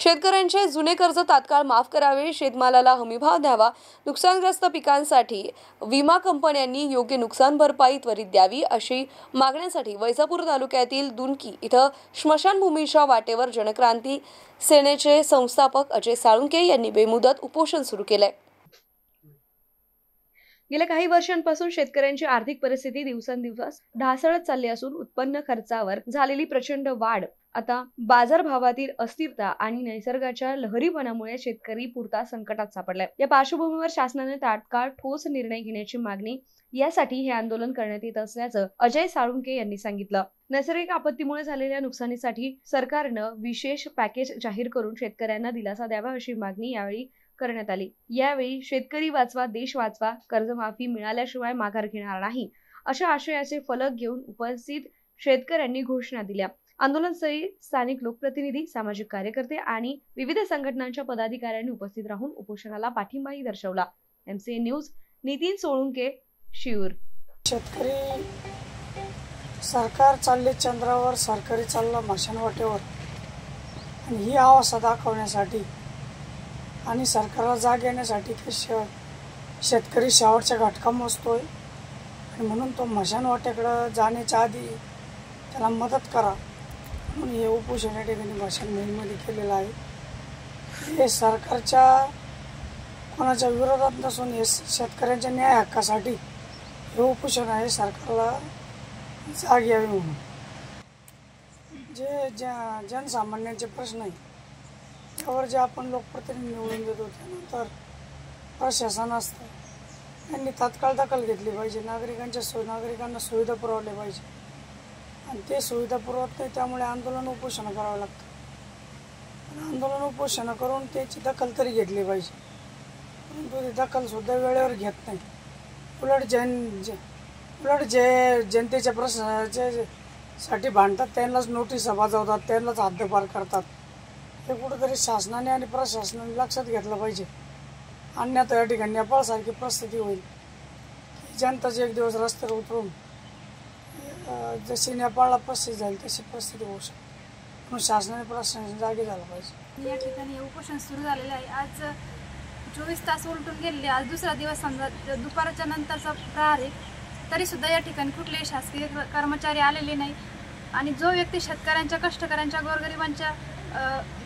शेतकऱ्यांचे जुने कर्ज तात्काळ माफ करावे, शेतमालाला हमीभाव द्यावा, नुकसानग्रस्त पिकांसाठी विमा कंपन्यांनी योग्य नुकसान भरपाई त्वरित द्यावी अशी मागण्यांसाठी वैजापूर तालुक्यातील दुनकी इथं स्मशानभूमीच्या वाटेवर जनक्रांती सेनेचे संस्थापक अजय साळुंके यांनी बेमुदत उपोषण सुरू केले। गेल्या काही वर्षांपासून शेतकऱ्यांची आर्थिक परिस्थिती दिवसेंदिवस ढासळत चालली असून उत्पन्न खर्चावर झालेली प्रचंड वाढ, आता बाजारभावातील अस्थिरता आणि निसर्गाच्या लहरीपणामुळे शेतकरी पुरता संकटात सापडलाय। या पार्श्वभूमीवर शासनाने तात्काळ ठोस निर्णय घेण्याची मागणी यासाठी हे आंदोलन करण्यात येत असल्याचं अजय साळुंके यांनी सांगितलं। नैसर्गिक आपत्तीमुळे झालेल्या नुकसानीसाठी सरकारनं विशेष पॅकेज जाहीर करून शेतकऱ्यांना दिलासा द्यावा अशी मागणी यावेळी करण्यात आली। यावेळी शेतकरी वाचवा देश वाचवा, कर्जमाफी मिळाल्याशिवाय माघार घेणार नाही अशा आशयाचे फलक घेऊन उपस्थित शेतकऱ्यांनी घोषणा दिल्या। आंदोलनस्थळी स्थानिक लोकप्रतिनिधी, सामाजिक कार्यकर्ते आणि विविध संघटनांच्या पदाधिकाऱ्यांनी उपस्थित राहून उपोषणाला पाठिंबाही दर्शवला। MCN news Nitin Solunke, Shiur. शेतकरी सरकार चालले चंद्रावर, सरकारी चालला मशानवाटेवर, आणि ही अवस्था दाखवण्यासाठी आणि सरकारला जाग येण्यासाठी शेतकरी शेवटच्या घटका मोजतोय आणि म्हणून तो मशानवाटेकडे जाण्याच्या आधी त्याला मदत करा म्हणून हे उपोषण या ठिकाणी मशानभूमीमध्ये केलेलं आहे। हे सरकारच्या कोणाच्या विरोधात नसून हे शेतकऱ्यांच्या न्याय हक्कासाठी हे उपोषण आहे, सरकारला जाग यावी म्हणून। जे जनसामान्यांचे प्रश्न आहे त्यावर जे आपण लोकप्रतिनिधी निवडून देतो त्यानंतर प्रशासन असतं त्यांनी तात्काळ दखल घेतली पाहिजे, नागरिकांना सुविधा पुरवल्या पाहिजे आणि ते सुविधा पुरवत नाही त्यामुळे आंदोलन उपोषण करावं लागतं। आंदोलन उपोषण करून त्याची दखल तरी घेतली पाहिजे, परंतु ती दखलसुद्धा वेळेवर घेत नाही। उलट जे जनतेच्या प्रश्नासाठी भांडतात त्यांनाच नोटीस बजावतात, त्यांनाच हद्दपार करतात। हे कुठेतरी शासनाने आणि प्रशासनाने लक्षात घेतलं पाहिजे, अन्यथा या ठिकाणी नेपाळसारखी परिस्थिती होईल। जनताच एक दिवस रस्त्यावर उतरून जशी नेपाळला परिस्थिती झाली तशी परिस्थिती होऊ शकते, म्हणून शासनाने प्रशासनाने जागे झालं पाहिजे। या ठिकाणी उपोषण सुरू झालेलं आहे। आज 24 तास उलटून गेलेले, आज दुसरा दिवस समजा दुपारच्या नंतरचा प्रहार आहे, तरी सुद्धा या ठिकाणी कुठलेही शासकीय कर्मचारी आलेले नाही आणि जो व्यक्ती शेतकऱ्यांच्या, कष्टकऱ्यांच्या, गोरगरिबांच्या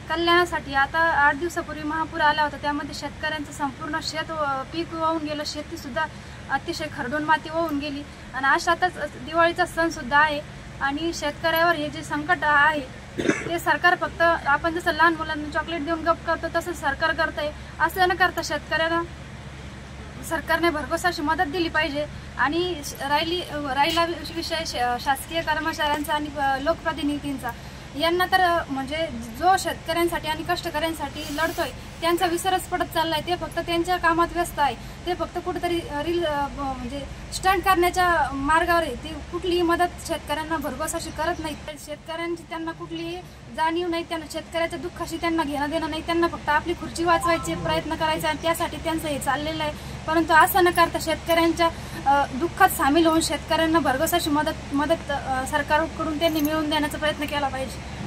कल्याणासाठी आता 8 दिवसापूर्वी महापूर आला होता, त्यामध्ये शेतकऱ्यांचं संपूर्ण शेत पीक वाहून गेलं, शेतीसुद्धा अतिशय खरडून माती वाहून गेली आणि अशातच दिवाळीचा सण सुद्धा आहे आणि शेतकऱ्यावर हे जे संकट आहे ते सरकार फक्त आपण जसं लहान मुलांना चॉकलेट देऊन गप करतो तसं सरकार करतंय। असं न करता शेतकऱ्यांना सरकारने भरघोस अशी मदत दिली पाहिजे आणि राहिला विषय शासकीय कर्मचाऱ्यांचा आणि लोकप्रतिनिधींचा, यांना तर म्हणजे जो शेतकऱ्यांसाठी आणि कष्टकऱ्यांसाठी लढतोय त्यांचा विसरच पडत चाललाय। ते फक्त त्यांच्या कामात व्यस्त आहे, ते फक्त कुठेतरी म्हणजे स्टंट करण्याच्या मार्गावर आहे। ते कुठलीही मदत शेतकऱ्यांना भरघोस अशी करत नाहीत। शेतकऱ्यांची त्यांना कुठलीही जाणीव नाही, त्यांना शेतकऱ्याच्या दुःखाशी त्यांना घेणं देणं नाही, त्यांना फक्त आपली खुर्ची वाचवायचे प्रयत्न करायचे आणि त्यासाठी त्यांचं हे चाललेलं आहे। परंतु असं न करता शेतकऱ्यांच्या दुःखात सामील होऊन शेतकऱ्यांना भरघोस अशी मदत सरकारकडून त्यांनी मिळवून देण्याचा प्रयत्न केला पाहिजे।